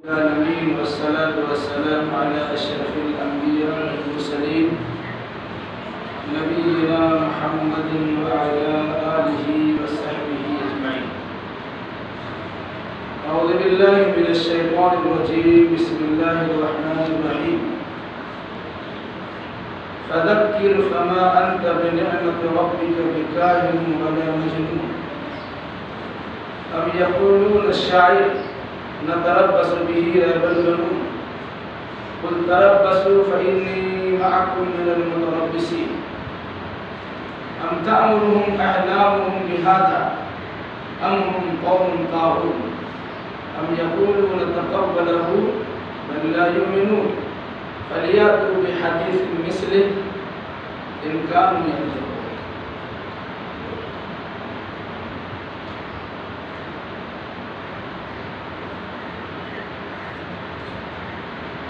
العالمين والصلاة والسلام على أشرف الأنبياء والمرسلين نبينا محمد وعلى آله وصحبه أجمعين. أعوذ بالله من الشيطان الرجيم. بسم الله الرحمن الرحيم. فذكر فما أنت بنعمة ربك بكاهن ولا مجنون أم يقولون الشاعر نتربص به ريب المنون قل تربصوا فإني معكم من المتربصين أم تأمرهم أحلامهم بهذا أم هم قوم طاغون أم يقولون تقبله بل لا يؤمنون فليأتوا بحديث مثله إن كانوا ينطقون.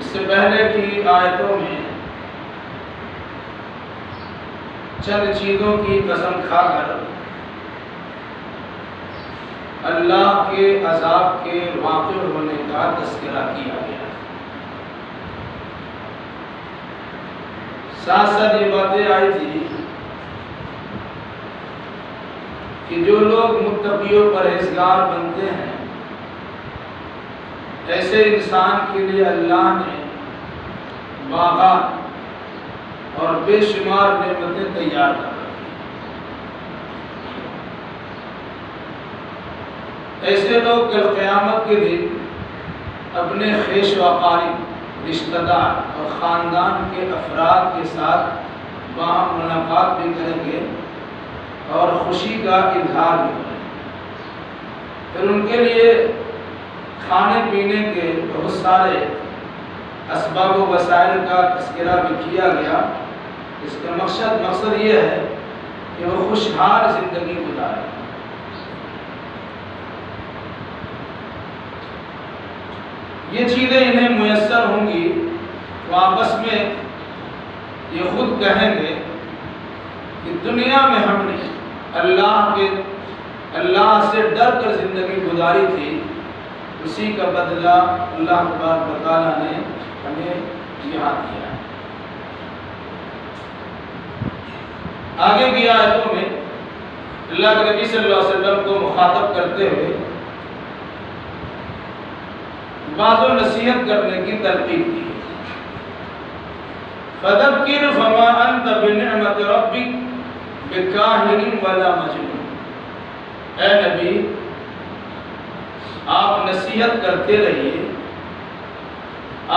اس سے پہلے کی آیتوں میں چند چیزوں کی قسم کھا کر اللہ کے عذاب کے واقع ہونے کا تذکرہ کیا گیا. ساتھ ساتھ یہ باتیں آئی تھی کہ جو لوگ متقی و پرہیزگار بنتے ہیں ایسے انسان کے لیے اللہ نے باغات اور بے شمار نعمتیں تیار کر رکھی. ایسے لوگ کل قیامت کے دن اپنے خیش و اقارب، رشتہ دار اور خاندان کے افراد کے ساتھ باہم ملاقات بھی کریں گے اور خوشی کا اظہار بھی کریں گے. پھر ان کے لیے کھانے پینے کے بہت سارے اسباب و وسائل کا تذکرہ بھی کیا گیا. اس کا مقصد یہ ہے کہ وہ خوشحال زندگی گزاریں. یہ چیزیں انہیں میسر ہوں گی تو آپس میں یہ خود کہیں گے کہ دنیا میں ہم نے اللہ سے ڈر کر زندگی گزاری تھی، اسی کا بدلہ اللہ تبارک و تعالیٰ نے ہمیں یہاں دیا ہے. آگے کی آیتوں میں اللہ کے نبی صلی اللہ علیہ وسلم کو مخاطب کرتے ہوئے بعض و نصیحت کرنے کی تلقین کی. فذکر فما انت بنعمت ربک بکاہن ولا مجنون. اے نبی آپ نصیحت کرتے رہیے،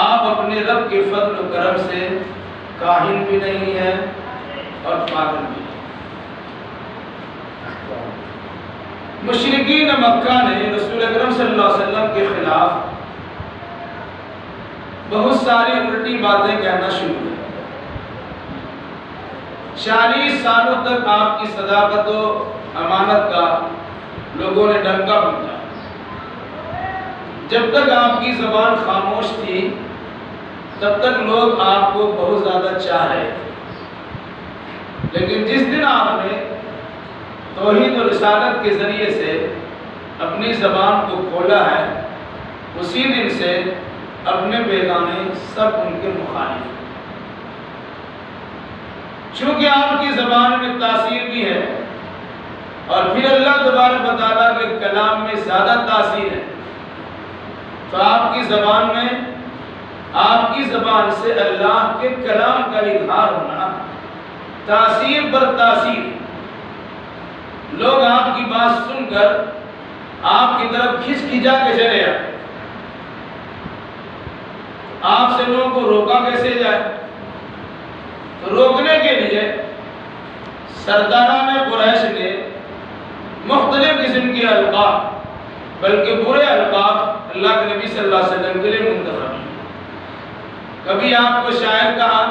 آپ اپنے رب کے فضل و کرم سے کاہن بھی نہیں ہیں اور پاگل بھی نہیں. مشرکین مکہ نے رسول اکرم صلی اللہ علیہ وسلم کے خلاف بہت ساری الٹی باتیں کہنا شروع کر. 40 سالوں تک آپ کی صداقت و امانت کا لوگوں نے ڈنکا پیٹا. جب تک آپ کی زبان خاموش تھی تب تک لوگ آپ کو بہت زیادہ چاہ رہے تھے. لیکن جس دن آپ نے توحید و رسالت کے ذریعے سے اپنی زبان کو کھولا ہے اسی دن سے اپنے بیگانے سب ان کے مخالف. چونکہ آپ کی زبان میں تاثیر بھی ہے اور پھر اللہ تبارک و تعالیٰ کے کلام میں زیادہ تاثیر ہے تو آپ کی زبان سے اللہ کے کلام کا اظہار ہونا تاثیر بر تاثیر. لوگ آپ کی بات سن کر آپ کی طرف کھچا کے چلے آئے. آپ سے لوگوں کو روکا کیسے جائے؟ تو روکنے کے لیے سرداران قریش نے مختلف قسم کے القاب بلکہ برے القاب اللہ کے نبی صلی اللہ علیہ وسلم کے لیے منتخب ہیں. کبھی آپ کو شاعر کہا،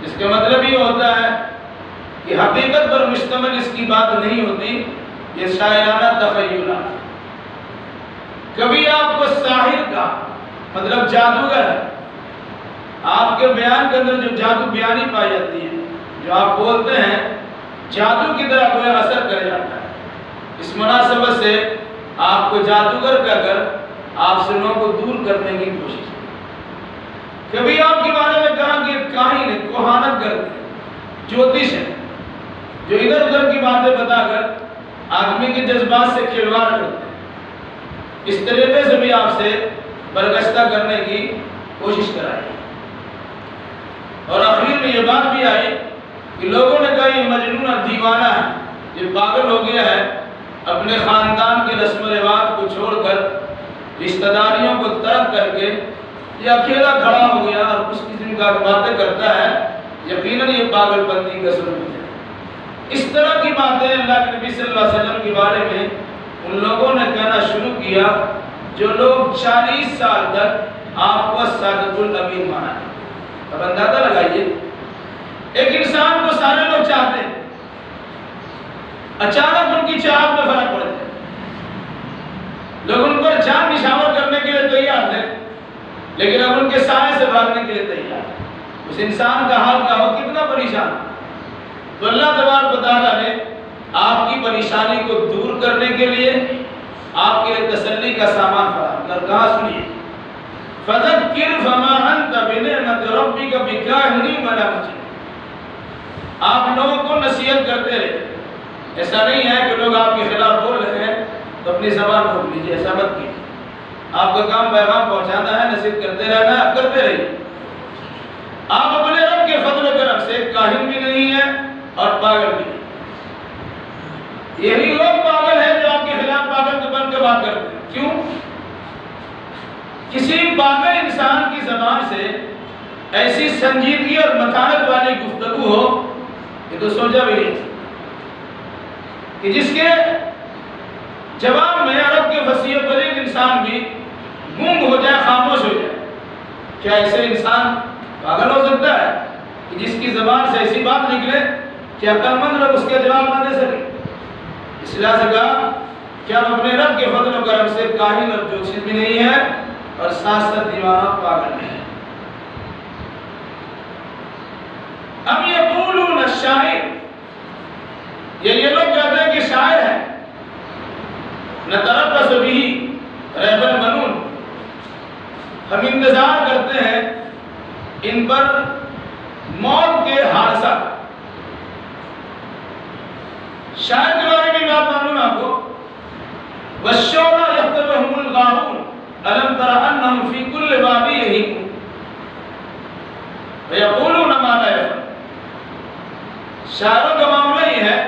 جس کا مطلب یہ ہوتا ہے کہ حقیقت پر مشتمل اس کی بات نہیں ہوتی، یہ شاعرانہ تخیلات. کبھی آپ کو ساحر کا مطلب جادوگر ہے. آپ کے بیان کے اندر جو جادو بیانی پائی جاتی ہے، جو آپ بولتے ہیں جادو کی طرح کوئی اثر کر جاتا ہے. اس مناسبت سے آپ کو جادوگر کہہ کر آپ سے لوگوں کو دور کرنے کی کوشش کی۔ کبھی آپ کے بارے میں کہا کہ کاہن ہے، کوہانت کرتے ہیں، جوتش ہے، جو ادھر ادھر کی باتیں بتا کر آدمی کے جذبات سے کھلواڑ کرتے ہیں۔ اس طریقے سے بھی آپ سے برگشتہ کرنے کی کوشش کرائی، اور آخر میں یہ بات بھی آئی کہ لوگوں نے کہا یہ مجنون دیوانہ ہے، یہ پاگل ہو گیا ہے، اپنے خاندان کے رسم و رواج کو چھوڑ کر، رشتہ داریوں کو ترک کر کے یہ اکیلا کھڑا ہو گیا اور کچھ قسم کا باتیں کرتا ہے، یقیناً یہ پاگل پنتی کا سلوک ہے۔ اس طرح کی باتیں اللہ کے نبی صلی اللہ علیہ وسلم کے بارے میں ان لوگوں نے کہنا شروع کیا جو لوگ 40 سال تک آپ کو صادق الامین مانا ہے۔ اب اندازہ لگائیے، ایک انسان کو سارے لوگ چاہتے ہیں، اچانک ان کی چاہت میں فرق پڑتا ہے، لوگ ان پر جان نشاور کرنے کے لیے تیار تھے، لیکن اب ان کے سائے سے بھاگنے کے لیے تیار ہے۔ اس انسان کا حال کیا ہو، کتنا پریشان۔ تو اللہ تبارک و تعالیٰ نے آپ کی پریشانی کو دور کرنے کے لیے آپ کے لیے تسلی کا سامان فراہم کر کہا، سنیے، فذکر فما انت بنعمت ربک بکاہن ولا مجنون۔ آپ لوگوں کو نصیحت کرتے رہے، ایسا نہیں ہے کہ لوگ آپ کے خلاف بول رہے ہیں تو اپنی زبان روک لیجیے، ایسا مت کیجیے۔ آپ کا کام پیغام پہنچانا ہے، نصیحت کرتے رہنا ہے، آپ کرتے رہیے۔ آپ اپنے رب کے فضل و کرم سے کاہن بھی نہیں ہیں اور پاگل بھی نہیں۔ یہی لوگ پاگل ہیں جو آپ کے خلاف پاگل کے بن کے بات کرتے ہیں۔ کیوں؟ کسی پاگل انسان کی زبان سے ایسی سنجیدگی اور متانت والی گفتگو ہو، یہ تو سوچا بھی نہیں کہ جس کے جواب میں عرب کے فصیح و بلیغ انسان بھی گنگ ہو جائے، خاموش ہو جائے۔ کیا ایسے انسان پاگل ہو سکتا ہے کہ جس کی زبان سے ایسی بات نکلے کہ عقل مند لوگ اس کے جواب نہ دے سکے؟ اس لحاظ سے کہا کہ ہم اپنے رب کے فضل و کرم سے کاہن اور جوتشی بھی نہیں ہے اور ساتھ ساتھ دیوانہ پاگل نہیں ہے۔ اب یقولون الشاعر، یہ لوگ کہتے ہیں کہ شاعر ہے، نتربص بہ ریب المنون، ہم انتظار کرتے ہیں ان پر موت کے حادثہ۔ شاعر کے بارے میں بات معلوم ہے آپ کو، والشعراء یحسبهم الغارون الم تر انهم فی کل وادی یہیمون ویقولون ما لا یفعلون۔ شاعروں کا معاملہ یہ ہے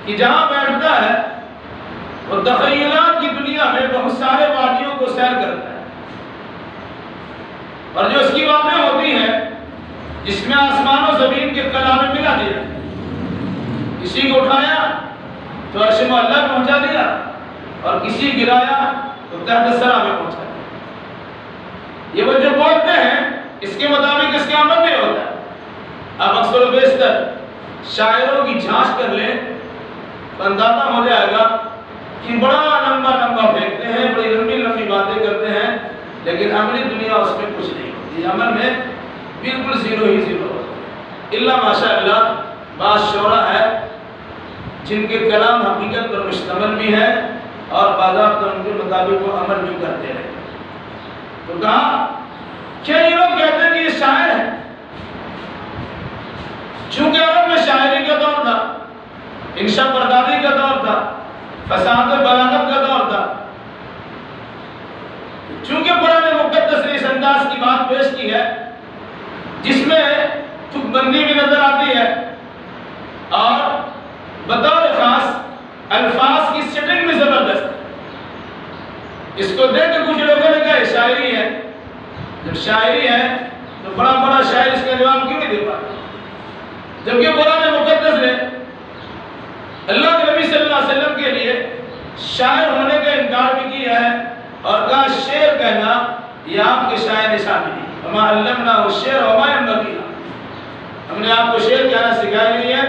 کہ جہاں بیٹھتا ہے وہ تخیلات کی دنیا میں بہت سارے وادیوں کو سیر کرتا ہے، اور جو اس کی باتیں ہوتی ہیں جس میں آسمان و زمین کے کلام ملا دیا، کسی کو اٹھایا تو عرش معلیٰ پہنچا دیا اور کسی گرایا تو تحت ثری میں پہنچا دیا۔ یہ وہ جو بولتے ہیں اس کے مطابق اس کا عمل نہیں ہوتا ہے۔ اب اکثر و بیشتر شاعروں کی جھانچ کر لیں تو اندازہ ہو جائے گا کہ بڑا لمبا لمبا پھینکتے ہیں، بڑی لمبی لمبی باتیں کرتے ہیں، لیکن عملی دنیا اس میں کچھ نہیں ہوتی، عمل میں بالکل زیرو ہی زیرو ہوتا ہے۔ اللہ ماشاء اللہ بعض شعراء ہے جن کے کلام حقیقت پر مشتمل بھی ہے اور باضابطہ ان کے مطابق وہ عمل بھی کرتے رہے۔ تو کہا کیا یہ لوگ کہتے ہیں کہ یہ شاعر ہے؟ چونکہ عرب میں شاعری کا دور تھا، انشاء پردازی کا دور تھا، فصاحت و بلاغت کا دور تھا، چونکہ قرآن مقدس نے اس انداز کی بات پیش کی ہے جس میں تک بندی بھی نظر آتی ہے اور بطور خاص الفاظ کی سیٹنگ بھی زبردست ہے۔ اس کو دیکھ کر کچھ لوگوں نے کہا یہ شاعری ہے۔ جب شاعری ہے تو بڑا بڑا شاعر اس کا جواب کیوں نہیں دے پاتا؟ جبکہ قرآن مقدس نے اللہ کے نبی صلی اللہ علیہ وسلم کے لیے شاعر ہونے کا انکار بھی کیا ہے اور کہا شعر کہنا یہ آپ کے شاعر نشان نہیں، وما علمناه الشعر وما ينبغي له، ہم نے آپ کو شعر کہنا سکھایا نہیں ہے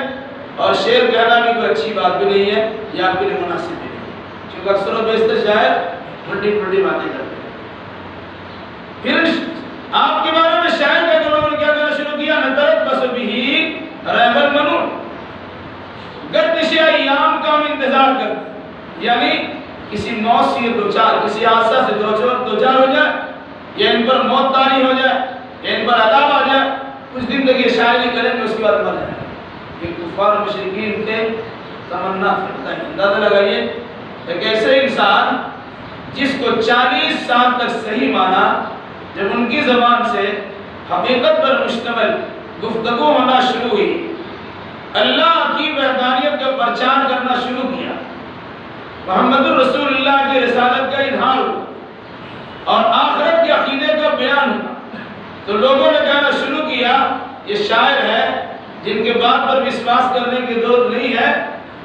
اور شعر کہنا بھی کوئی اچھی بات بھی نہیں ہے، یہ آپ کے لیے مناسب بھی نہیں، کیونکہ اکثر و بیشتر شاعر پھٹی پھٹی باتیں کرتے ہیں۔ پھر آپ کے بارے میں شاعر کے لوگوں نے کیا کہنا شروع کیا، نتربص بہ ریب المنون، گردش ایام کا ہم انتظار کرتے ہیں، یعنی کسی موت سے دوچار، کسی حادثہ سے دوچار ان پر موت طاری ہو جائے یا ان پر عذاب آ جائے، کچھ دن تک یہ شاعری کریں گے، اس کے بعد مر جائیں گے۔ یہ کفار مشرکین کے تمنا کرتا ہے۔ اندازہ لگائیے ایک ایسے انسان جس کو 40 سال تک صحیح مانا، جب ان کی زبان سے حقیقت پر مشتمل گفتگو ہونا شروع ہوئی، اللہ کی وحدانیت کا پرچار کرنا شروع کیا، محمد الرسول اللہ کی رسالت کا اظہار ہوا اور آخرت کے عقیدے کا بیان ہوا، تو لوگوں نے کہنا شروع کیا یہ شاعر ہے جن کے بات پر وشواس کرنے کی ضرورت نہیں ہے،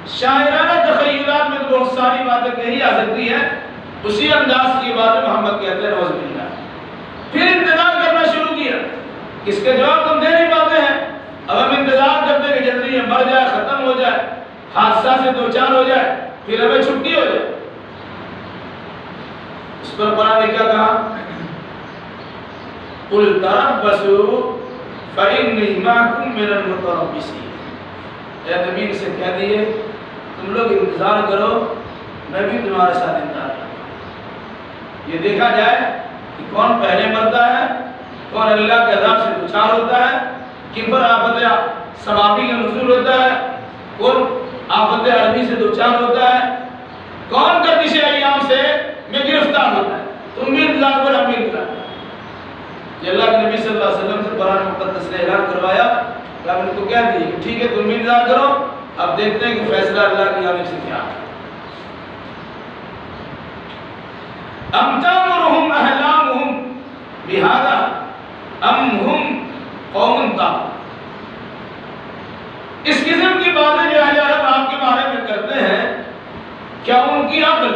شاعرانہ تخیلات میں تو بہت ساری باتیں کہی جا سکتی ہیں، اسی انداز کی باتیں محمد کہتے ہیں نعوذ باللہ۔ پھر انتظار کرنا شروع کیا، اس کے جواب تم دے نہیں پاتے ہیں، اب ہم انتظار کرتے کہ جلدی یہ مر جائے، ختم ہو جائے، حادثہ سے دوچار ہو جائے، پھر ہمیں چھٹی ہو جائے۔ اس پر قرآن نے کیا کہا؟ قُلْ تَرَبَّصُوا فَإِنِّي مَعَكُمْ مِنَ الْمُتَرَبِّصِينَ۔ اے نبی سے کہہ دیے تم لوگ انتظار کرو، میں بھی تمہارے ساتھ انتظار کروں۔ یہ دیکھا جائے کہ کون پہلے مرتا ہے، کون اللہ کے عذاب سے دوچار ہوتا ہے، کن پر آفت سماوی کا نزول ہوتا ہے، کون آفت عربی سے دوچار ہوتا ہے، کون گردش ایام سے میں گرفتار ہوتا ہے۔ تم بھی انتظار کرو، ہم بھی انتظار کرو۔ یہ اللہ کے نبی صلی اللہ علیہ وسلم سے قرآن مقدس نے اعلان کروایا کہ آپ ان کو کہہ دیے کہ ٹھیک ہے تم بھی انتظار کرو، اب دیکھتے ہیں کہ فیصلہ اللہ کی جانب سے کیا ہے۔ ام تامرہم احلامہم بہذا ام ہم قوم طاغون۔ اس قسم کی باتیں جو اہل عرب آپ کے بارے میں کرتے ہیں، کیا ان کی عقل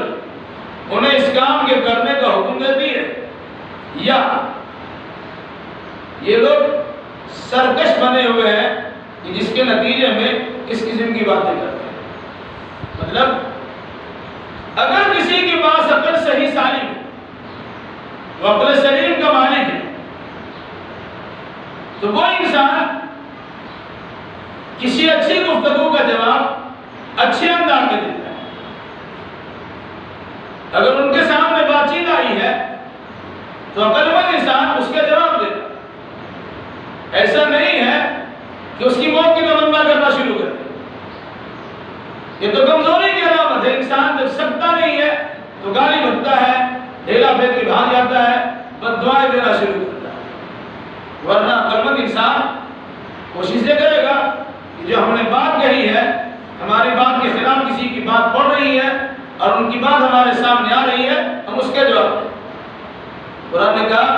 انہیں اس کام کے کرنے کا حکم دیتی ہے، یا یہ لوگ سرکش بنے ہوئے ہیں کہ جس کے نتیجے میں اس قسم کی باتیں کرتے ہیں؟ مطلب اگر کسی کے پاس عقل صحیح سالم ہے، وہ عقل سلیم کا مالک ہے، تو وہ انسان کسی اچھی گفتگو کا جواب اچھے انداز میں دیتا ہے۔ اگر ان کے سامنے بات چیت آئی ہے تو عقل مند انسان اس کا جواب دیتا ہے۔ ایسا نہیں ہے کہ اس کی موت کی تمنا کرنا شروع کر دے۔ یہ تو کمزوری کی علامت ہے۔ انسان جب سکتا نہیں ہے تو گالی بکتا ہے، ڈھیلا پھینک کے بھاگ جاتا ہے، بد دعائیں دینا شروع کرتا ہے۔ ورنہ عقل مند انسان کوشش یہ کرے گا کہ جو ہم نے بات کہی ہے، ہماری بات کے خلاف کسی کی بات پڑ رہی ہے اور ان کی بات ہمارے سامنے آ رہی ہے، ہم اس کے جواب دیں۔ قرآن نے کہا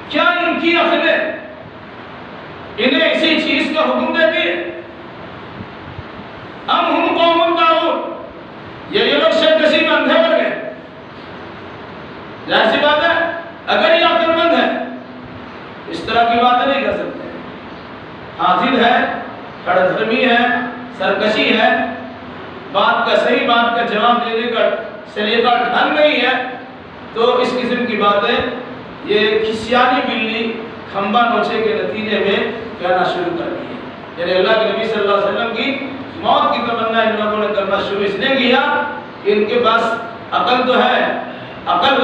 کیا ان کی عقلیں انہیں اسی چیز کا حکم دیتی ہے؟ ام ہم قوم طاغون، یہ لوگ سرکشی میں اندھے پڑ گئے۔ ظاہر سی بات ہے اگر یہ عقل مند ہے اس طرح کی باتیں نہیں کر سکتے۔ حاضر ہے، کڑ دھرمی ہے، سرکشی ہے، بات کا صحیح بات کا جواب دینے کا سلیقہ ڈھنگ نہیں ہے، تو اس قسم کی باتیں یہ کھسیانی بلی کھمبا نوچے کے نتیجے میں کہنا شروع کر دی ہے۔ یعنی اللہ کے نبی صلی اللہ علیہ وسلم کی موت کی تمنا ان لوگوں نے کرنا شروع اس نے کیا کہ ان کے پاس عقل تو ہے، عقل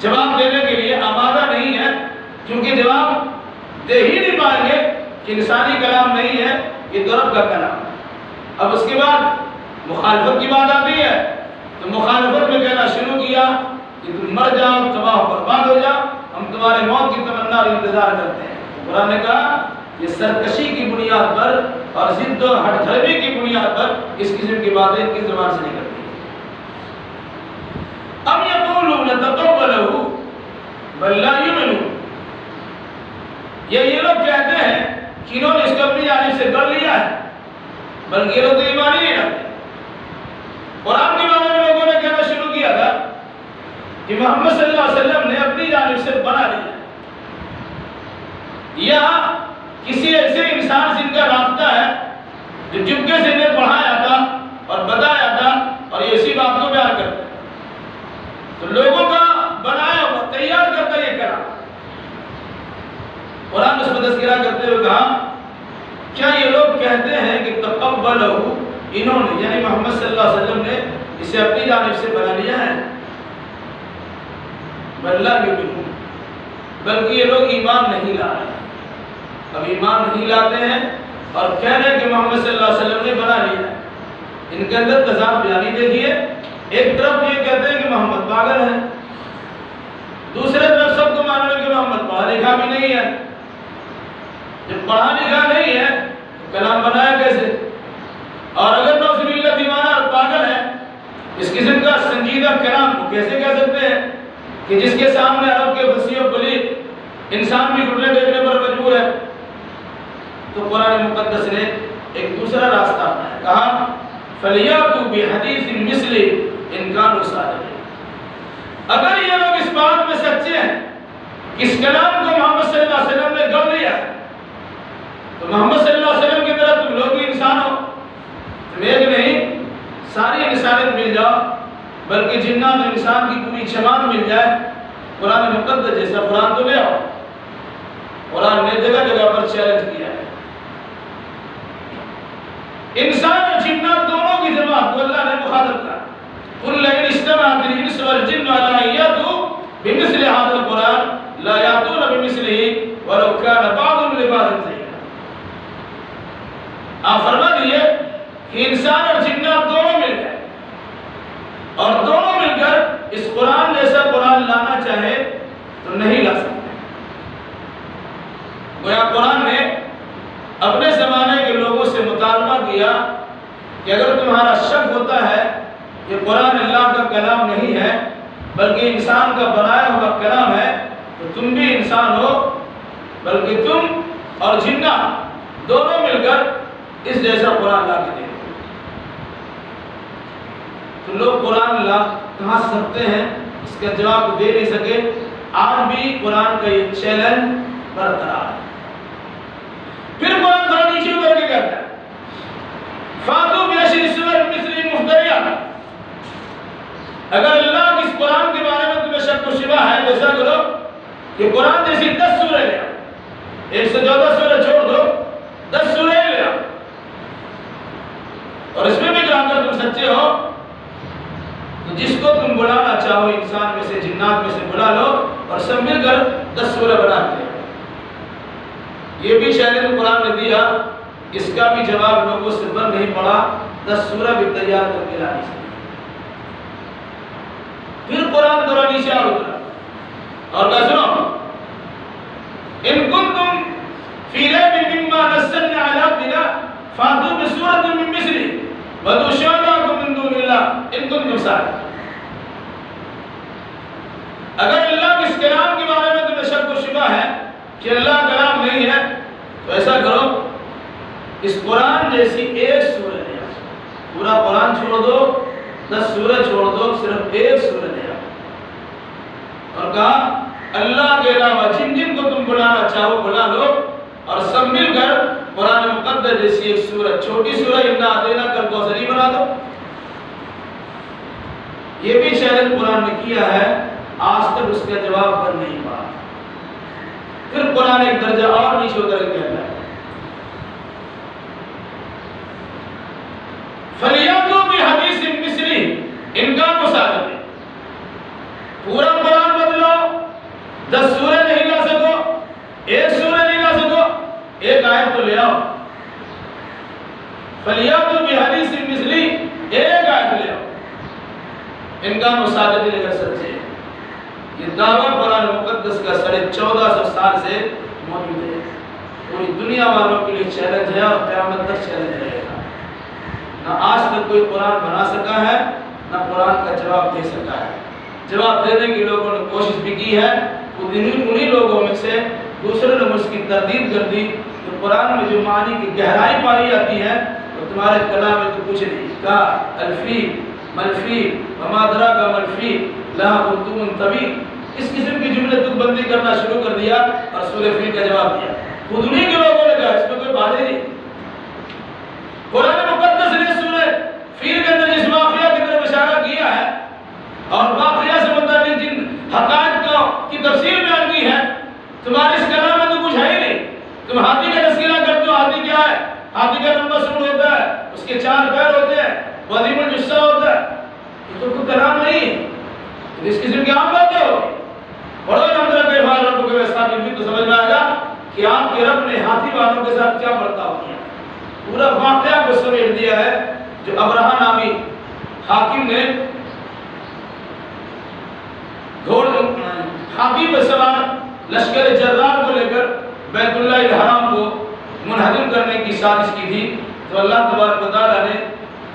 جواب دینے کے لیے آمادہ نہیں ہے، کیونکہ جواب دے ہی نہیں پائیں گے کہ انسانی کلام نہیں ہے، یہ تو رب کا کلام ہے۔ اب اس کے بعد مخالفت کی بات آتی ہے تو مخالفت میں کہنا شروع کیا کہ تم مر جاؤ، تباہ و برباد ہو جاؤ، ہم تمہارے موت کی تمنا اور انتظار کرتے ہیں۔ قرآن نے کہا یہ سرکشی کی بنیاد پر اور ضد و ہٹ دھرمی کی بنیاد پر اس قسم کی باتیں ان کی زبان سے نکلتی ہیں۔ ام یقولون نتقبلہ بل لا یؤمنون، یہ لوگ کہتے ہیں کہ انہوں نے اس کو اپنی جانب سے کر لیا ہے، بلکہ یہ لوگ تو ایمان ہی نہیں لاتے۔ قرآن کے بارے میں لوگوں نے کہنا شروع کیا تھا کہ محمد صلی اللہ علیہ وسلم نے اپنی جانب سے بنا لیا، یا کسی ایسے انسان سے ان کا رابطہ ہے جو چپکے سے انہیں پڑھایا تھا اور بتایا تھا اور یہ اسی بات کو بیان کرتا ہے۔ تو لوگوں کا بنایا ہوا تیار کرتا یہ کرا۔ قرآن اس پر تذکرہ کرتے ہوئے کہا کیا یہ لوگ کہتے ہیں کہ تقبلہ، انہوں نے یعنی محمد صلی اللہ علیہ وسلم نے اسے اپنی جانب سے بنا لیا ہے؟ بل لا یؤمنون، بلکہ یہ لوگ ایمان نہیں لا رہے ہیں، اب ایمان نہیں لاتے ہیں اور کہہ رہے ہیں کہ محمد صلی اللہ علیہ وسلم نے بنا لیا ہے۔ ان کے اندر تضاد بیانی دیکھیے، ایک طرف یہ کہتے ہیں کہ محمد پاگل ہے، دوسرے طرف سب کو معلوم ہے کہ محمد پڑھا لکھا بھی نہیں ہے۔ جب پڑھا لکھا نہیں ہے تو کلام بنایا کیسے؟ اور اگر نوز باللہ دیوانہ اور پاگل ہے، اس قسم کا سنجیدہ کلام کو کیسے کہہ سکتے ہیں کہ جس کے سامنے عرب کے فصیح و بلیغ انسان بھی گھٹنے ٹیکنے پر مجبور ہے؟ تو قرآن مقدس نے ایک دوسرا راستہ اپنایا، کہا فَلْيَأْتُوا بِحَدِيثٍ مِثْلِهِ إِن كَانُوا صَادِقِينَ۔ اگر یہ لوگ اس بات میں سچے ہیں کہ اس کلام کو محمد صلی اللہ علیہ وسلم نے گڑھ لیا ہے، تو محمد صلی اللہ علیہ وسلم کی طرح تم لوگ بھی انسان ہو، تم ایک نہیں ساری انسانیت مل جاؤ، بلکہ جنات و انسان کی پوری جماعت مل جائے، قرآن مقدس جیسا قرآن تو لے آؤ۔ قرآن نے جگہ جگہ پر چیلنج کیا ہے، انسان اور جنات دونوں کی جماعت کو اللہ نے مخاطب کیا، قُلْ لَئِنِ اجْتَمَعَتِ الْإِنسُ وَالْجِنُّ عَلَىٰ أَن يَأْتُوا بِمِثْلِ هَٰذَا الْقُرْآنِ لَا يَأْتُونَ بِمِثْلِهِ وَلَوْ كَانَ بَعْضُهُمْ لِبَعْضٍ ظَهِيرًا۔ آپ فرما دیے کہ انسان اور جنات دونوں مل گئے اور دونوں مل کر اس قرآن جیسا قرآن لانا چاہے تو نہیں لا سکتے۔ گویا قرآن نے اپنے زمانے کے لوگوں سے مطالبہ کیا کہ اگر تمہارا شک ہوتا ہے کہ قرآن اللہ کا کلام نہیں ہے بلکہ انسان کا بنایا ہوا کلام ہے، تو تم بھی انسان ہو، بلکہ تم اور جنات دونوں مل کر اس جیسا قرآن لا کے دیں۔ تو لوگ قرآن لا کہاں سکتے ہیں، اس کا جواب دے نہیں سکے۔ آج بھی قرآن کا یہ چیلنج برقرار ہے۔ پھر قرآن تھوڑا نیچے اتر کے کہتا ہے فَأْتُوا بِعَشْرِ سُوَرٍ مِثْلِهِ مُفْتَرِيَاتٍ۔ اگر اللہ کی اس قرآن کے بارے میں تمہیں شک و شبہ ہے تو ایسا کرو کہ قرآن جیسی 10 سورہ لے آؤ، 114 سورہ چھوڑ دو، 10 سورہ لے آؤ، اور اس میں بھی کہا اگر تم سچے ہو تو جس کو تم بلانا چاہو انسان میں سے جنات میں سے بلا لو اور سب مل کر 10 سورہ بنا لے۔ یہ بھی چیلنج قرآن نے دیا، اس کا بھی جواب لوگوں سے بن نہیں پڑا، 10 سورہ بھی تیار کر کے لا نہیں سکے۔ پھر قرآن تھوڑا نیچے آ اترا اور کہا سنو ان کنتم فی ریب مما نزلنا علی عبدنا فاتوا بسورۃ من مثلہ وادعوا شہداءکم من دون اللہ ان کنتم صادقین۔ اگر اللہ کے اس کلام کے بارے میں تمہیں شک و شبہ ہے کہ اللہ کلام نہیں ہے تو ایسا کرو اس قرآن جیسی ایک سورہ لے آؤ، پورا قرآن چھوڑ دو، 10 سورہ چھوڑ دو، صرف ایک سورہ لے آؤ، اور کہا اللہ کے علاوہ جن جن کو تم بلانا چاہو بلا لو اور سب مل کر قرآن مقدس جیسی ایک سورہ، چھوٹی سورہ انا اعطیناک کالکوثری بنا دو۔ یہ بھی چیلنج قرآن نے کیا ہے، آج تک اس کا جواب بن نہیں پا۔ پھر قرآن ایک درجہ اور نیچے اتر کے کہتا ہے فَلْيَأْتُوا بِحَدِيثٍ مِثْلِهِ إِن كَانُوا صَادِقِينَ۔ پورا قرآن بدلاؤ، 10 سورہ نہیں لا سکو، ایک سورہ نہیں لا سکو، ایک آیت تو لے آؤ۔ فَلْيَأْتُوا بِحَدِيثٍ مِثْلِهِ، ایک آیت لے آؤ، إِن كَانُوا صَادِقِينَ، اگر سچے ہیں۔ یہ دعویٰ قرآن مقدس کا 1450 سال سے موجود ہے، پوری دنیا والوں کے لیے چیلنج ہے اور قیامت تک چیلنج رہے گا۔ نہ آج تک کوئی قرآن بنا سکا ہے، نہ قرآن کا جواب دے سکا ہے۔ جواب دینے کی لوگوں نے کوشش بھی کی ہے، انہی لوگوں میں سے دوسرے نے اس کی تردید کر دی کہ قرآن میں جو معنی کی گہرائی پائی جاتی ہے وہ تمہارے کلام میں تو کچھ نہیں۔ کہا الفیل ملفیل وما ادراک ملفیل لہا خرطوم طویل، اس قسم کی جملے تک بندی کرنا شروع کر دیا اور سورہ فیل کا جواب دیا۔ خود انہی کے لوگوں نے کہا اس میں کوئی بات ہی نہیں۔ قرآن مقدس نے سورہ فیل کے اندر جس واقعہ کی طرف اشارہ کیا ہے اور واقعہ سے متعلق جن حقائق کی تفسیر بیان کی ہے، تمہارے اس کلام میں تو کچھ ہے ہی نہیں۔ تم ہاتھی کا تذکرہ کرتے ہو، ہاتھی کیا ہے؟ ہاتھی کا لمبا سونڈ ہوتا ہے، اس کے 4 پیر ہوتے ہیں، عظیم الجثہ ہوتا ہے، یہ تو کوئی کلام نہیں ہے، اس قسم کی عام باتیں ہوگی۔ کہ ویسا بھی تو سمجھ میں آئے گا کہ آپ کے رب نے ہاتھی والوں کے ساتھ کیا برتاؤ کیا. پورا واقعہ کو سمیٹ دیا ہے. جو ابرہہ نامی حاکم نے ہاتھی پر سوار لشکر جرار کو لے کر بیت اللہ الحرام کو منہدم کرنے کی سازش کی تھی، تو اللہ تبارک و تعالیٰ نے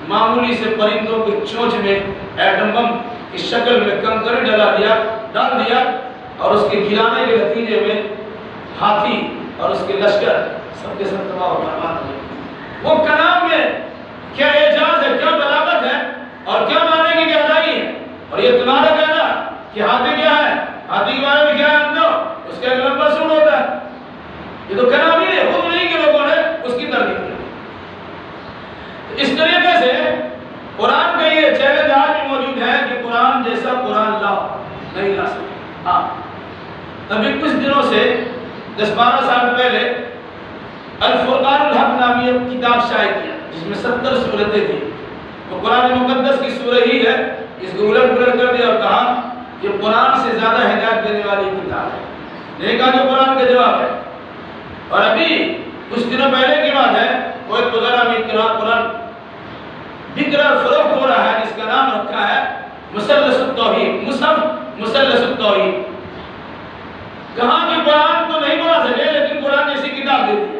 معمولی سے پرندوں کے چونچ میں ایٹم بم کی شکل میں کنکر ڈال دیا اور اس کے گرانے کے نتیجے میں ہاتھی اور اس کے لشکر سب کے سب تباہ و برباد ہوئے. وہ کلام میں کیا اعجاز ہے، کیا بلاغت ہے اور کیا معنی کی گہرائی ہے. اور یہ تمہارا کہنا کہ ہاتھی کیا ہے، ہاتھی کے بارے میں کیا ہے اس کا ایک لمبا سوٹ ہوتا ہے، یہ تو کلام ہی ہے، خود نہیں کے لوگوں نے اس کی ترغیب کی. اس طریقے سے قرآن کا یہ چیلنج آج بھی موجود ہے کہ قرآن جیسا قرآن نہیں لا سکتے. ہاں ابھی کچھ دنوں سے 10-12 سال پہلے الفرقان الحق نامی ایک کتاب شائع کیا جس میں 70 سورتیں تھیں. وہ قرآن مقدس کی سورہ ہی ہے، اس کو الٹ پلٹ کر دیا اور کہا کہ قرآن سے زیادہ ہدایت دینے والی کتاب ہے. نہیں کہا کہ قرآن کا جواب ہے. اور ابھی کچھ دنوں پہلے کی بات ہے، کویت وغیرہ میں قرآن بکر اور فروخت ہو رہا ہے جس کا نام رکھا ہے مثلث التوحید، مصحف مثلث التوحید. کہاں کہ قرآن تو نہیں پڑھا سکے لیکن قرآن جیسی کتاب دے دی ہے.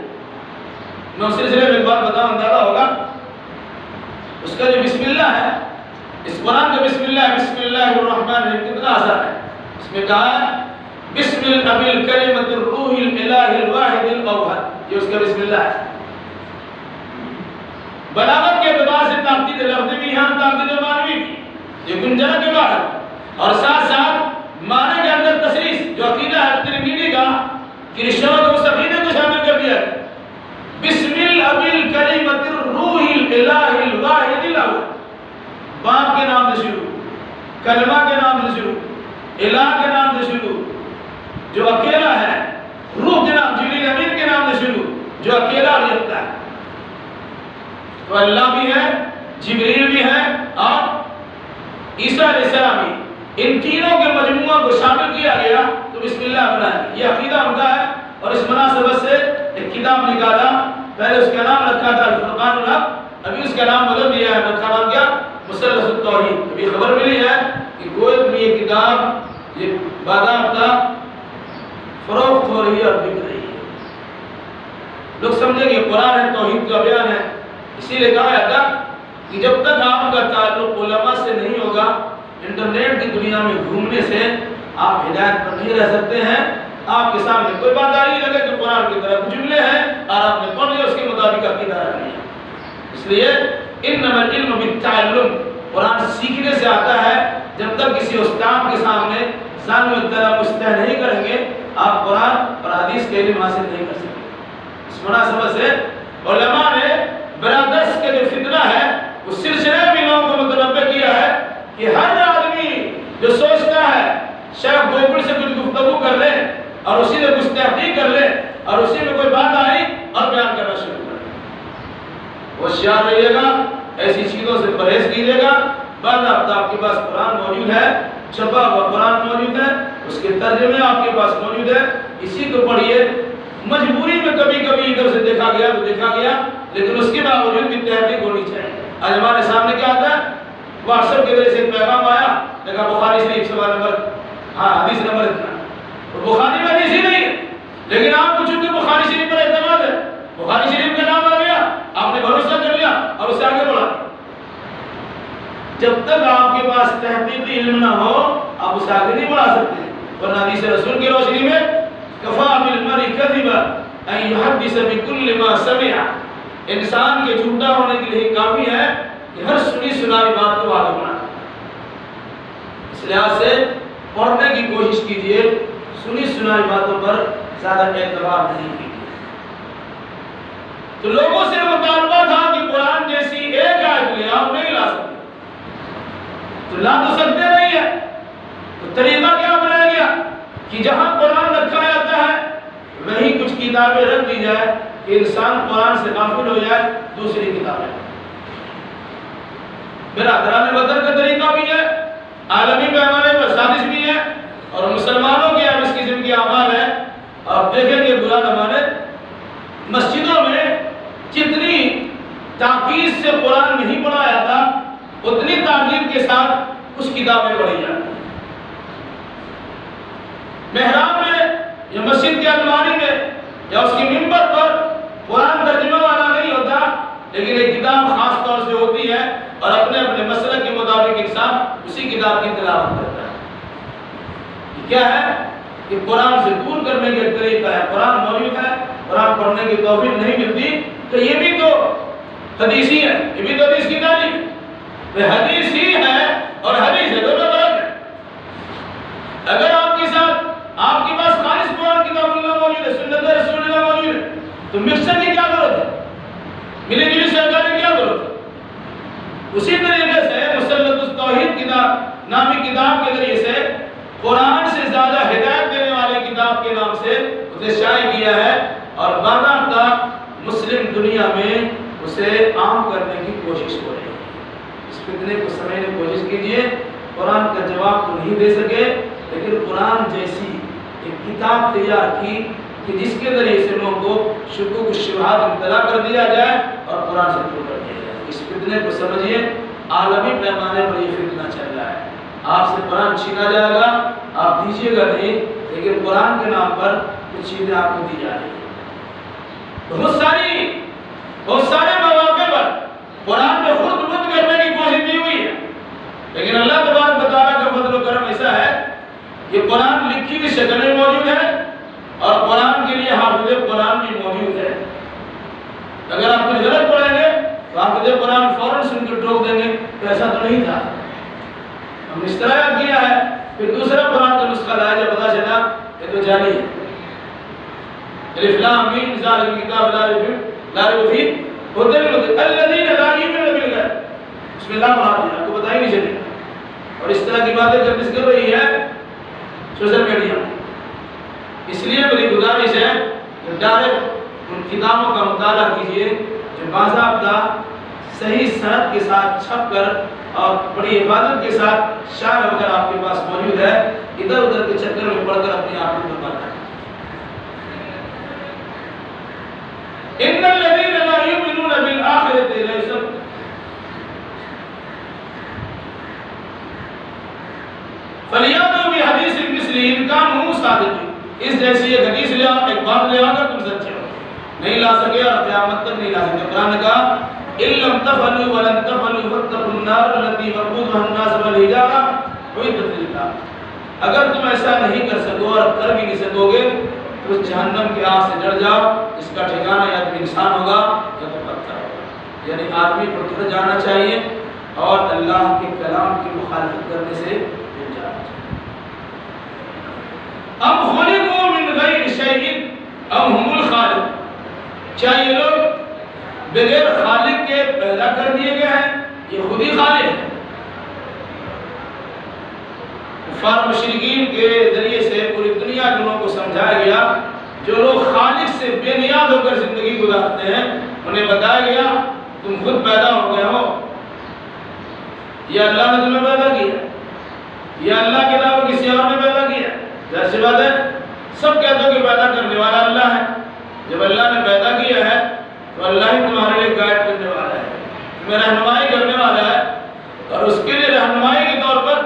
میں اس سلسلے میں ایک بات بتاؤں، اندازہ ہوگا اس کا جو بسم اللہ ہے، اس قرآن کا بسم اللہ الرحمن الرحیم کتنا آسان ہے. اس میں کہا ہے بسم الابی الکلمۃ الروح الالہ الواحد الاوحد، یہ اس کا بسم اللہ ہے. بلاغت کے اعتبار سے تاکید لفظ بھی ہیں، تاکید معنوی بھی، یہ گنجائش کے بعد اور ساتھ ساتھ معنی کے اندر تصریح جو عقیدہ ہے ترمذی کا کرشنا کو سفینہ کو شامل کر دیا ہے. بسم الابی الکلمۃ الروح الالہ الواحد الاوحد، باپ کے نام سے شروع، کلمہ کے نام سے شروع، الہ کے نام سے شروع جو اکیلا ہے، روح کے نام جبریل امین کے نام سے شروع جو اکیلا اور یکتا ہے. تو اللہ بھی ہے، جبریل بھی ہے اور عیسیٰ علیہ السلام بھی، ان تینوں کے مجموعہ کو شامل کیا گیا تو بسم اللہ بنا ہے. یہ عقیدہ ان کا ہے اور اس مناسبت سے ایک کتاب نکالا. پہلے اس کا نام رکھا تھا الفرقان الحق، ابھی اس کا نام بدل دیا ہے، رکھا نام کیا مثلث التوحید. ابھی خبر ملی ہے کہ کویت میں یہ کتاب یہ باضابطہ فروخت ہو رہی ہے اور بک رہی ہے. لوگ سمجھیں گے قرآن ہے، توحید کا بیان ہے. اسی لیے کہا جاتا کہ جب تک آپ کا تعلق علماء سے نہیں ہوگا، انٹرنیٹ کی دنیا میں گھومنے سے آپ ہدایت پر نہیں رہ سکتے ہیں. آپ کے سامنے کوئی بات آ رہی لگے کہ قرآن کی طرف جملے ہیں اور آپ نے پڑھ لیا اس کے مطابق عقیدہ رکھ لیا. اس لیے انما العلم بالتعلم، قرآن سیکھنے سے آتا ہے. جب تک کسی استاد کے سامنے ثانوی الطلب مستح نہیں کریں گے آپ قرآن اور حدیث کے علم حاصل نہیں کر سکتے. اس مناسبت سے علماء نے برادرس کا جو فتنہ ہے اس سلسلے میں لوگوں کو متنبہ کیا ہے کہ ہر آدمی جو سوچتا ہے شیخ گوگل سے کچھ گفتگو کر لے اور اسی نے کچھ تحقیق کر لے اور اسی میں کوئی بات آئی اور بیان کرنا شروع کر دے. ہوشیار رہیے گا، ایسی چیزوں سے پرہیز کیجیے گا. بعد آپ کے پاس قرآن موجود ہے، چھپا ہوا قرآن موجود ہے، اس کے ترجمے آپ کے پاس موجود ہے، اسی کو پڑھیے. مجبوری میں کبھی کبھی ادھر سے دیکھا گیا تو دیکھا گیا، لیکن اس کے باوجود بھی تحقیق ہونی چاہیے. آج ہمارے سامنے کیا آتا ہے، واٹس ایپ کے ذریعے سے پیغام آیا، دیکھا بخاری شریف سوال نمبر حدیث نمبر اتنا. بخاری میں حدیث ہی نہیں ہے، لیکن آپ کو چونکہ بخاری شریف پر اعتماد ہے، بخاری شریف کا نام آ گیا، آپ نے بھروسہ کر لیا اور اسے آگے بڑھا. جب تک آپ کے پاس تحقیقی علم نہ ہو آپ اسے آگے نہیں بڑھا سکتے. ورنہ حدیث رسول کی روشنی میں کفا بالمرء کذبا ان يحدث بكل ما سمع، انسان کے جھوٹا ہونے کے لیے کافی ہے کہ ہر سنی سنائی بات کو آگے بڑھائے. اس لحاظ سے پڑھنے کی کوشش کیجیے، سنی سنائی باتوں پر زیادہ اعتبار نہیں کیجیے. تو لوگوں سے مطالبہ تھا کہ قرآن جیسی ایک آیت لے آپ نہیں لا سکتے، تو لا تو سکتے نہیں ہے. تو طریقہ کیا بنایا گیا کہ جہاں قرآن رکھا جاتا ہے وہیں کچھ کتابیں رکھ دی جائے کہ انسان قرآن سے غافل ہو جائے دوسری کتابیں. برادران وطن کا طریقہ بھی ہے، عالمی پیمانے پر سازش بھی ہے، اور مسلمانوں کے اب اس قسم کی اعمال ہے محراب میں یا مسجد کے الماری میں یا اس کی ممبر پر قرآن ترجمہ والا نہیں ہوتا، لیکن ایک کتاب خاص طور سے ہوتی ہے اور اپنے اپنے مسئلے کے مطابق انسان اسی کتاب کی تلاوت کرتا ہے۔ یہ کیا ہے کہ قرآن سے دور کرنے کے طریقہ ہے۔ قرآن موجود ہے، قرآن پڑھنے کی توفیق نہیں ملتی تو یہ بھی تو حدیث ہی ہے، یہ بھی تو حدیث کی تعلیم ہے۔ حدیث ہی ہے اور حدیث ہے، دونوں فرق ہے۔ اگر آپ کے ساتھ آپ کے پاس خالص قرآن کتاب اللہ موجود ہے، سنت رسول اللہ موجود ہے، تو مکسر کی کیا ضرورت ہے؟ ملی جلی سرکار کی کیا ضرورت ہے؟ اسی طریقے سے مسلط التوحید کتاب نامی کتاب کے ذریعے سے قرآن سے زیادہ ہدایت دینے والے کتاب کے نام سے اسے شائع کیا ہے اور باضابطہ مسلم دنیا میں اسے عام کرنے کی کوشش ہو رہی ہے۔ اس فتنے کو سمجھنے کی کوشش کیجئے۔ قرآن کا جواب تو نہیں دے سکے، لیکن قرآن جیسی ایک کتاب تیار کی کہ جس کے ذریعے سے لوگوں کو شکوک و شبہات ابتلا کر دیا جائے اور قرآن سے دور کر دیا جائے۔ اس فتنے کو سمجھیے، عالمی پیمانے پر یہ فتنہ چل رہا ہے۔ آپ سے قرآن چھینا جائے گا، آپ دیجیے گا نہیں، لیکن قرآن کے نام پر کچھ چیزیں آپ کو دی جا رہی ہیں۔ بہت سارے مواقع پر قرآن میں خود بند کرنے کی کوشش کی ہوئی ہے، لیکن اللہ تبارک و تعالیٰ کا فضل و کرم ایسا ہے کہ قرآن لکھی ہوئی شکل میں موجود ہے اور قرآن کے لیے حافظ قرآن بھی موجود ہے۔ اگر آپ کچھ غلط پڑھیں گے تو حافظ قرآن فوراً سن کر ٹوک دیں گے تو ایسا تو نہیں تھا، ہم نے اس طرح کیا ہے۔ پھر دوسرا قرآن کا نسخہ لایا جب پتا چلا یہ تو جعلی ہے۔ الف لام میم ذالک الکتاب لا ریب فیہ ہدی للذین لا یؤمنون بالغیب۔ بسم اللہ پڑھا دیا، آپ کو پتہ ہی نہیں چلے گا۔ اور اس طرح کی باتیں کر رہی ہے سوشل میڈیا میں۔ اس لیے میری گزارش ہے کہ ڈائریکٹ ان کتابوں کا مطالعہ کیجئے جو باضابطہ صحیح سند کے ساتھ چھپ کر اور بڑی عبادت کے ساتھ شائع ہو کر آپ کے پاس موجود ہے، ادھر ادھر کے چکر میں پڑھ کر اپنے آپ کو برباد کریں۔ ان الذين لا يؤمنون بالآخرة ليس فليأتوا بحديث مثله إن كانوا صادقين۔ اس جیسی ایک حدیث لے آؤ، ایک بات لے آ کر تم سچے ہو۔ نہیں لا سکے اور قیامت تک نہیں لا سکے۔ قرآن نے کہا إن لم تفعلوا ولن تفعلوا فاتقوا النار التي وقودها الناس والحجارة أعدت للكافرين۔ اگر تم ایسا نہیں کر سکو اور کر بھی نہیں سکو گے تو اس جہنم کی آگ سے ڈر جاؤ، اس کا ٹھکانہ یا تو انسان ہوگا یا تو پتھر ہوگا۔ یعنی آدمی کو ڈر جانا چاہیے اور اللہ کے کلام کی مخالفت کرنے سے ڈر جانا چاہیے۔ ام خلقوا من غیر شیء ام هم الخالق۔ کیا یہ لوگ بغیر خالق کے پیدا کر دیے گئے ہیں؟ یہ خود ہی خالق ہے۔ کفار مشرکین کے ذریعے سے پوری دنیا کے لوگوں کو سمجھایا گیا، جو لوگ خالق سے بے نیاز ہو کر زندگی گزارتے ہیں انہیں بتایا گیا تم خود پیدا ہو گئے ہو، یا اللہ نے تمہیں پیدا کیا، یا اللہ کے علاوہ کسی اور نے پیدا کیا۔ ظاہر سی بات ہے سب کہتے ہیں کہ پیدا کرنے والا اللہ ہے۔ جب اللہ نے پیدا کیا ہے تو اللہ ہی تمہارے لیے گائیڈ کرنے والا ہے، تمہیں رہنمائی کرنے والا ہے، اور اس کے لیے رہنمائی کے طور پر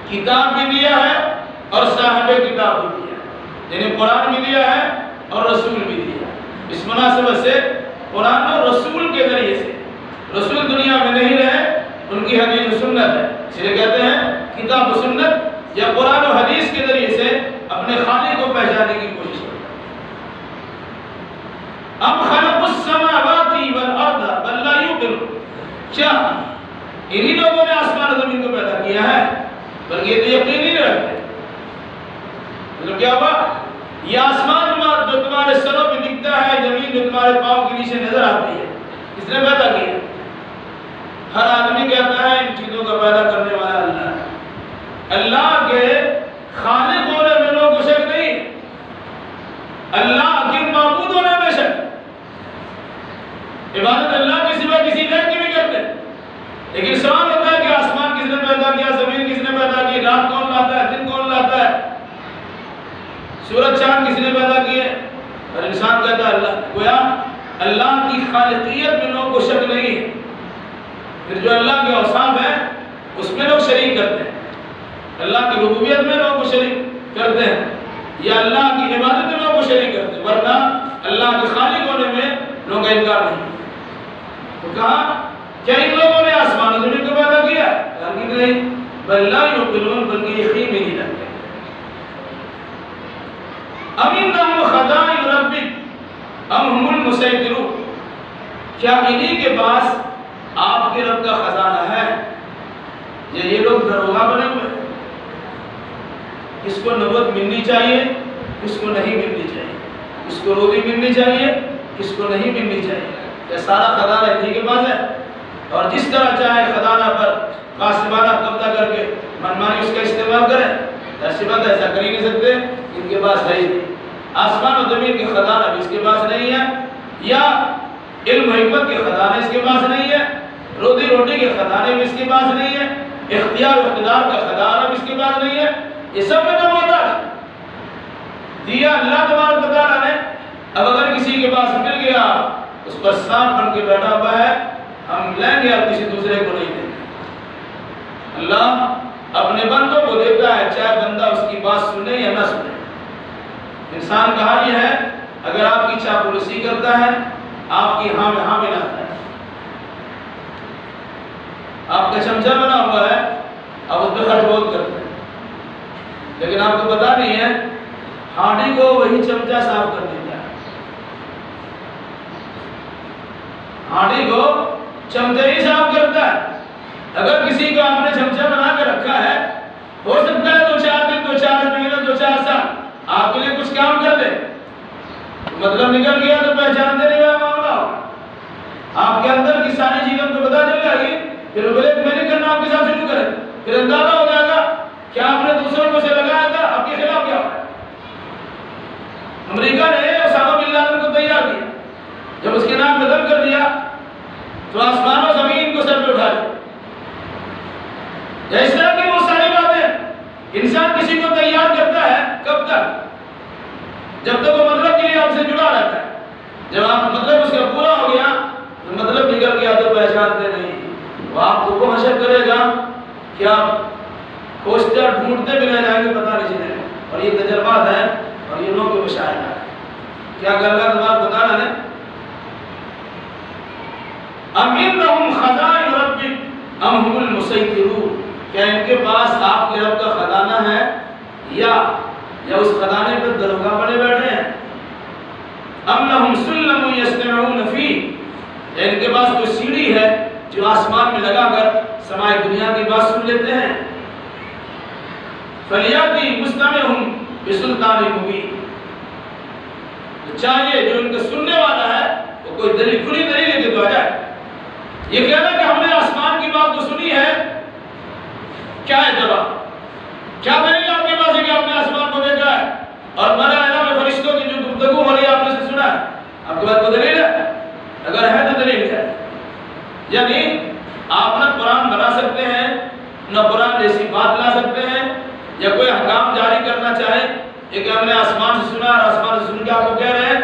کتاب بھی دیا ہے اور صاحب کتاب بھی دیا ہے، یعنی قرآن بھی دیا ہے اور رسول بھی دیا ہے۔ اس مناسبت سے قرآن اور رسول کے ذریعے سے رسول دنیا میں نہیں رہے، ان کی حدیث و سنت ہے، اس لیے کہتے ہیں کتاب و سنت یا قرآن و حدیث کے ذریعے سے اپنے خالق کو پہچاننے کی کوشش کرتے ہیں۔ ام خلق السماوات والارض بل لا یوقنون۔ کیا انہی لوگوں نے آسمان و زمین کو پیدا کیا ہے؟ بلکہ یہ تو یقین ہی نہیں رکھتے۔ مطلب کیا ہوا؟ یہ آسمان جو تمہارے سروں پہ دکھتا ہے، زمین جو تمہارے پاؤں کے نیچے نظر آتی ہے، کس نے پیدا کیا؟ ہر آدمی کہتا ہے ان چیزوں کا پیدا کرنے والا اللہ ہے۔ اللہ کے خالق ہونے میں لوگ کو شک نہیں، اللہ کے معبود ہونے میں شک۔ عبادت اللہ کے سوا کسی غیر کی بھی کرتے ہیں، لیکن سوال ہوتا ہے کہ آسمان کس نے پیدا کیا، زمین کس نے پیدا کی، رات کون لاتا ہے، دن کون لاتا ہے، سورج چاند کس نے پیدا کیے؟ اور انسان کہتا ہے اللہ۔ گویا اللہ کی خالقیت میں لوگوں کو شک نہیں ہے، پھر جو اللہ کے اوصاف ہیں اس میں لوگ شریک کرتے ہیں۔ اللہ کی ربوبیت میں لوگوں کو شریک کرتے ہیں یا اللہ کی عبادت میں لوگوں کو شریک کرتے ہیں، ورنہ اللہ کے خالق ہونے میں لوگوں کا انکار نہیں۔ تو کہا کیا ان لوگوں نے آسمان و زمین کو پیدا کیا؟ کہا کہ نہیں، بل لا یوقنون، بلکہ یقین میں نہیں رکھتے۔ ام انہم خزائن ربک ام ہم المسیطرون، کیا انہی کے پاس آپ کے رب کا خزانہ ہے یا یہ لوگ دروغہ بنے ہوئے؟ کس کو نبوت ملنی چاہیے، کس کو نہیں ملنی چاہیے، کس کو روزی ملنی چاہیے، کس کو نہیں ملنی چاہیے؟ یہ سارا خزانہ انہی کے پاس ہے، اور جس طرح چاہے خزانہ پر قاسمانہ قبضہ کر کے منمانی اس کا استعمال کریں، ایسی بات ایسا کر ہی نہیں سکتے، ان کے پاس ہے ہی نہیں۔ آسمان و زمین کے خزانہ بھی اس کے پاس نہیں ہے، یا علم و حکمت کے خزانے اس کے پاس نہیں ہے، روزی روٹی کے خزانے بھی اس کے پاس نہیں ہے، اختیار و اقتدار کا خزانہ بھی اس کے پاس نہیں ہے، یہ سب میں تو محتاج دیا اللہ تبارک و تعالیٰ نے۔ اب اگر کسی کے پاس مل گیا اس پر سانپ بن کے بیٹھا ہوا ہے، ہم لیں گے اور کسی دوسرے کو نہیں دیں گے۔ اللہ اپنے بندوں کو دیتا ہے، چاہے بندہ اس کی بات سنے یا نہ سنے۔ انسان کا حال یہ ہے، اگر آپ کی چاپلوسی کرتا ہے، آپ کی ہاں میں ہاں ملاتا ہے، آپ کا چمچہ بنا ہوا ہے، آپ اس پہ خرچ بہت کرتے ہیں، لیکن آپ کو پتا نہیں ہے ہانڈی کو وہی چمچہ صاف کر دیتا ہے۔ ہانڈی کو چمچہ ہی صاف کرتا ہے۔ اگر کسی کو آپ نے چمچہ بنا کے رکھا ہے، ہو سکتا ہے 2-4 دن، 2-4 مہینے، 2-4 سال آپ کے لیے کچھ کام کر دے، مطلب نکل گیا تو پہچان دینے کا معاملہ ہوگا۔ آپ کے اندر کی ساری چیزوں کو پتا چل جائے گی، پھر بلیک میل کرنا آپ کے ساتھ شروع کریں، پھر اندازہ ہو جائے گا کہ آپ نے دوسروں کو سے لگایا تھا، آپ کے خلاف کیا ہوا ہے۔ امریکہ نے اسامہ بن لادن کو تیار کیا، جب اس کے نام بدل کر دیا تو آسمان و زمین کو سر پہ اٹھا لیا۔ اس طرح کی وہ ساری باتیں انسان کسی کو تیار کرتا ہے، کب تک؟ جب تک وہ مطلب کے لیے آپ سے جڑا رہتا ہے۔ جب آپ مطلب اس کا پورا ہو گیا تو مطلب نکل گیا تو پہچانتے نہیں، وہ آپ کو حشر کرے گا کہ آپ کھوجتے اور ڈھونڈتے بھی رہ جائیں گے، پتہ نہیں چلے گا۔ اور یہ تجربات ہیں اور یہ لوگوں کے مشاہدہ ہے۔ کیا اللہ تبارک و تعالیٰ نے ام انہم خزائن ربک ام ہم المسیطرون، کیا ان کے پاس آپ کے رب کا خزانہ ہے یا اس خزانے پر دروگہ بنے بیٹھے ہیں؟ ام لہم سلم یستمعون فیہ، یا ان کے پاس کوئی سیڑھی ہے جو آسمان میں لگا کر سمائے دنیا کی بات سن لیتے ہیں؟ فلیاتی مستمعہم بسلطان مبین، چاہیے جو ان کا سننے والا ہے وہ کوئی دلیل، کھلی دلیل لے کے تو آ جائے۔ یہ کہنا کہ ہم نے آسمان کی بات تو سنی ہے، کیا ہے جواب؟ کیا دلیل آپ کے پاس ہے کہ آپ نے آسمان کو دیکھا ہے اور مرا اعلیٰ میں فرشتوں کی جو گفتگو ہو رہی ہے آپ نے سنا ہے؟ آپ کے پاس کوئی دلیل ہے؟ اگر ہے تو دلیل ہے، یعنی آپ نہ قرآن بنا سکتے ہیں، نہ قرآن جیسی بات لا سکتے ہیں، یا کوئی حکام جاری کرنا چاہے یہ کہ ہم نے آسمان سے سنا اور آسمان سے سن کے آپ کو کہہ رہے ہیں،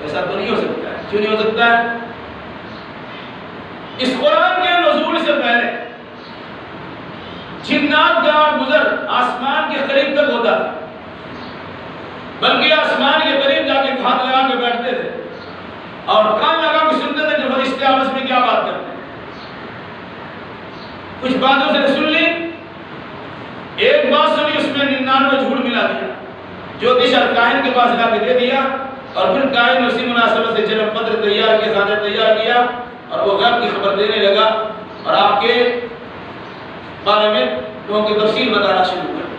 ایسا تو نہیں ہو سکتا ہے۔ کیوں نہیں ہو سکتا ہے؟ اس قرآن کے نزول سے پہلے جنات کا گزر آسمان کے قریب تک ہوتا تھا، بلکہ آسمان کے قریب جا کے ہاتھ لگا کے بیٹھتے تھے اور کان لگا کے سنتے تھے کہ فرشتے آپس میں کیا بات کرتے ہیں۔ کچھ باتوں سے سن لی، ایک بات سنی، اس میں 99 جھوٹ ملا دیا، جوتش اور کاہن کے پاس لا کے دے دیا، اور پھر کاہن اسی مناسبت سے جنم پتر تیار کے ساتھ تیار کیا اور وہ غیب کی خبر دینے لگا اور آپ کے بارے میں لوگوں کی تفصیل بتانا شروع کر دیا۔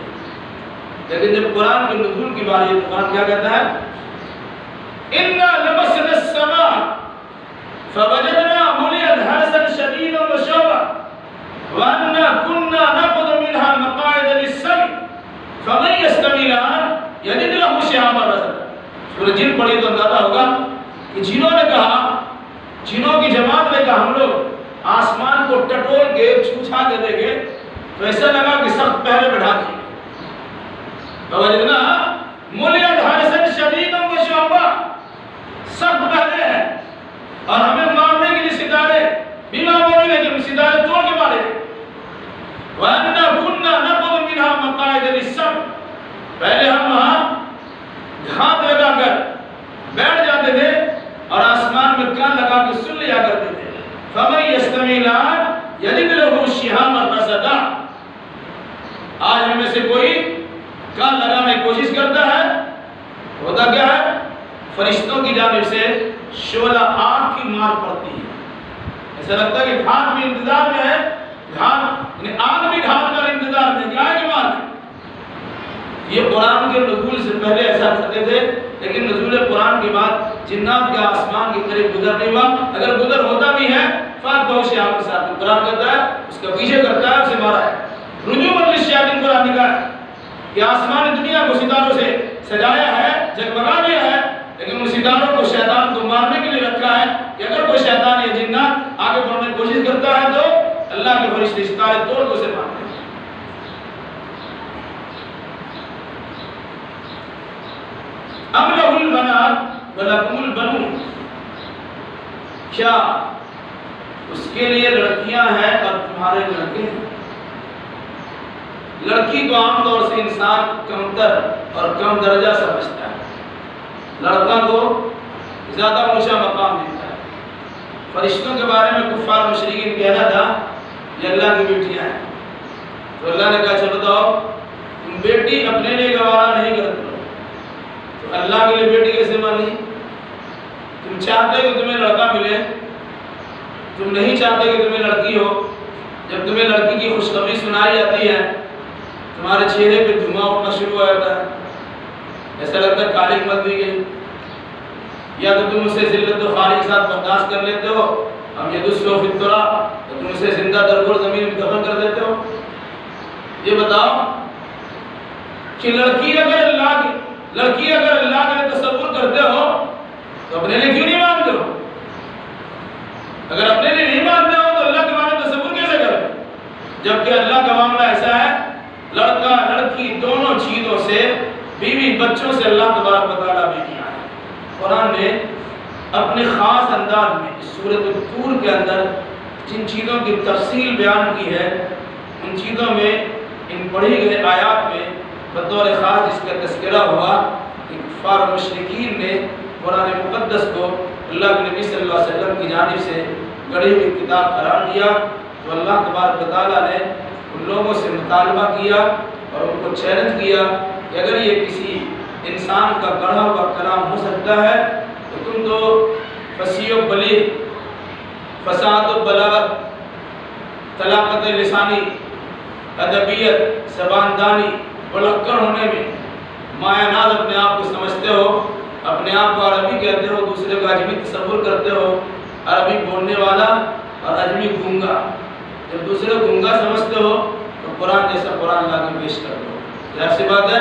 لیکن جب قرآن کے نزول کی باری ہے، قرآن کیا کہتا ہے؟ اِنَّا لَمَسْنَا السَّمَاءَ فَوَجَدْنَا مُلِئَتْ حَرَسًا شَدِيدًا وَشَوْبًا وَأَنَّا كُنَّا نَقْعُدُ مِنْهَا مَقَاعِدَ لِلسَّمْعِ فَمَن يَسْتَمِعِ الْآنَ يَجِدْ لَهُ شِهَابًا رَصَدًا۔ سورہ جن پڑھی تو اندازہ ہوگا کہ جنوں نے کہا، جنوں کی جماعت نے کہا ہم لوگ آسمان کو ٹٹول کے چھوچھا کے دیکھے تو ایسا لگا کہ سخت پہرے بٹھا دیے۔ فَوَجَدْنَا مُلِئَتْ حَرَسًا شَدِيدًا وَشَوْبًا، سخت پہرے ہیں اور ہمیں مارنے کے لیے ستارے بنا بولی لیکن ستارے توڑ کے مارے۔ وَأَنَّا كُنَّا نَقْعُدُ مِنْهَا مَقَاعِدَ لِلسَّمْعِ، پہلے سمیلان یجد لہو شہابا رصدا۔ آج ہم میں سے کوئی کان لگانے کی کوشش کرتا ہے، ہوتا کیا ہے؟ فرشتوں کی جانب سے شعلہ آگ کی مار پڑتی ہے، ایسا لگتا ہے کہ گھاٹ بھی انتظار میں ہے، یعنی آگ بھی گھاٹ پر انتظار میں کیا ہے کہ مار ہے۔ یہ قرآن کے نزول سے پہلے ایسا کرتے تھے، لیکن نزول قرآن کے بعد جنات کا آسمان کے قریب گزر نہیں ہوا، اگر گزر ہوتا بھی ہے فات بہت سے آپ کے ساتھ قرآن کہتا ہے اس کا پیچھے کرتا ہے، اسے مارا ہے۔ رجوع مجلس شیاطین قرآن نکا ہے کہ آسمان دنیا کو ستاروں سے سجایا ہے، جگمگا دیا ہے، لیکن ان ستاروں کو شیطان کو مارنے کے لیے رکھا ہے کہ اگر کوئی شیطان یا جنات آگے بڑھنے کی کوشش کرتا ہے تو اللہ کے فرشتے ستارے توڑ کو اسے مارتے ہیں۔ ام لہ البنات ولکم البنون، کیا اس کے لیے لڑکیاں ہیں اور تمہارے لڑکے ہیں؟ لڑکی کو عام طور سے انسان کمتر اور کم درجہ سمجھتا ہے، لڑکا کو زیادہ اونچا مقام دیتا ہے۔ فرشتوں کے بارے میں کفار مشرکین کہنا تھا یہ اللہ کی بیٹیاں ہیں، تو اللہ نے کہا چلو بتاؤ تم بیٹی اپنے لیے گوارا نہیں کرتے ہو تو اللہ کے لیے بیٹی کیسے مانی؟ تم چاہتے کہ تمہیں لڑکا ملے، تم نہیں چاہتے کہ تمہیں لڑکی ہو، جب تمہیں لڑکی کی خوشخبری سنائی جاتی ہے تمہارے چہرے پہ دھواں اٹھنا شروع ہو جاتا ہے، ایسا لگتا ہے کالک مت دی گئی، یا تو تم اسے ذلت و خواری کے ساتھ برداشت کر لیتے ہو، ہم یہ دوسروں فی التراب تو تم اسے زندہ درگور زمین میں دفن کر دیتے ہو۔ یہ بتاؤ کہ لڑکی اگر اللہ کے لیے تصور کرتے ہو تو اپنے لیے کیوں نہیں مانتے ہو؟ اگر اپنے لیے نہیں مانتے ہو تو اللہ کے بارے میں تصور کیسے کرتے؟ جبکہ اللہ کا معاملہ ایسا ہے، لڑکا لڑکی دونوں چیزوں سے، بیوی بچوں سے اللہ تبارک و تعالیٰ بھی کیا ہے۔ قرآن نے اپنے خاص انداز میں سورۃ الطور کے اندر جن چیزوں کی تفصیل بیان کی ہے، ان چیزوں میں ان پڑھی گئے آیات میں بطور خاص اس کا تذکرہ ہوا کہ کفار و مشرکین نے قرآن مقدس کو اللہ کے نبی صلی اللہ علیہ وسلم کی جانب سے گڑھی ہوئی کتاب قرار دیا، تو اللہ تبارک و تعالیٰ نے ان لوگوں سے مطالبہ کیا اور ان کو چیلنج کیا کہ اگر یہ کسی انسان کا گڑھا ہوا کلام ہو سکتا ہے تو تم تو فصیح و بلیغ، فصاحت و بلاغت، طلاقت لسانی، ادبیت، زباندانی، بلکر ہونے میں مایا ناز اپنے آپ کو سمجھتے ہو، اپنے آپ کو عربی کہتے ہو، دوسرے کو عجمی تصور کرتے ہو، عربی بولنے والا اور عجمی گونگا، جب دوسرے کو گونگا سمجھتے ہو تو قرآن جیسا قرآن لا کے پیش کر دو۔ ظاہر سی بات ہے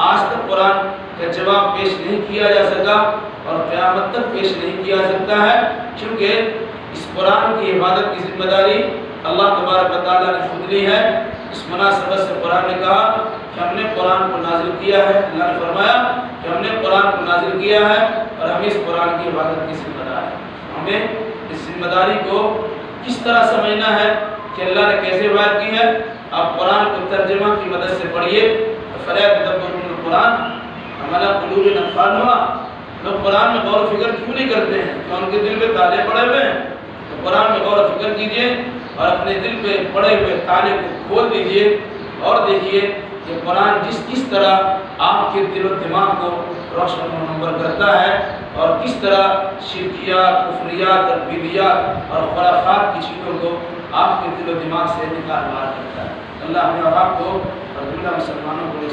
آج تک قرآن کا جواب پیش نہیں کیا جا سکا اور قیامت تک پیش نہیں کیا سکتا ہے، کیونکہ اس قرآن کی حفاظت کی ذمہ داری اللہ تبارک و تعالیٰ نے خود لی ہے۔ اس مناسبت سے قرآن نے کہا کہ ہم نے قرآن کو نازل کیا ہے، اللہ نے فرمایا کہ ہم نے قرآن کو نازل کیا ہے اور ہم اس قرآن کی حفاظت کی ذمہ دار ہیں۔ ہمیں اس ذمہ داری کو کس طرح سمجھنا ہے کہ اللہ نے کیسے وعد کی ہے؟ آپ قرآن کو ترجمہ کی مدد سے پڑھیے، فَلَا يَتَدَبَّرُونَ الْقُرْآنَ أَمْ عَلَىٰ قُلُوبٍ أَقْفَالُهَا۔ لوگ قرآن میں غور و فکر کیوں نہیں کرتے ہیں؟ کہ ان کے دل میں تالے پڑے ہوئے ہیں، تو قرآن میں غور و فکر کیجئے اور اپنے دل پہ پڑے ہوئے تالے کو کھول دیجئے اور دیکھیے کہ قرآن جس طرح آپ کے دل و دماغ کو روشن و منور کرتا ہے اور کس طرح شرکیات، کفریات اور بدعیات اور خرافات کی چیزوں کو آپ کے دل و دماغ سے نکال باہر کرتا ہے۔ اللہ ہمیں اور آپ کو اور دنیا مسلمانوں کو